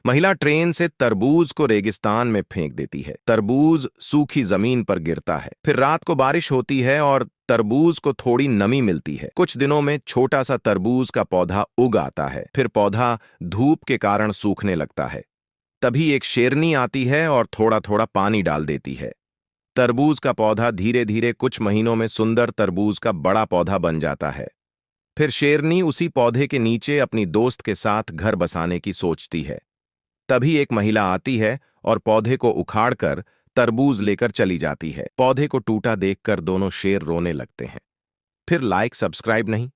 महिला ट्रेन से तरबूज को रेगिस्तान में फेंक देती है। तरबूज सूखी जमीन पर गिरता है। फिर रात को बारिश होती है और तरबूज को थोड़ी नमी मिलती है। कुछ दिनों में छोटा सा तरबूज का पौधा उग आता है। फिर पौधा धूप के कारण सूखने लगता है। तभी एक शेरनी आती है और थोड़ा थोड़ा पानी डाल देती है। तरबूज का पौधा धीरे धीरे कुछ महीनों में सुंदर तरबूज का बड़ा पौधा बन जाता है। फिर शेरनी उसी पौधे के नीचे अपनी दोस्त के साथ घर बसाने की सोचती है। तभी एक महिला आती है और पौधे को उखाड़कर तरबूज लेकर चली जाती है। पौधे को टूटा देखकर दोनों शेर रोने लगते हैं। फिर लाइक सब्सक्राइब नहीं।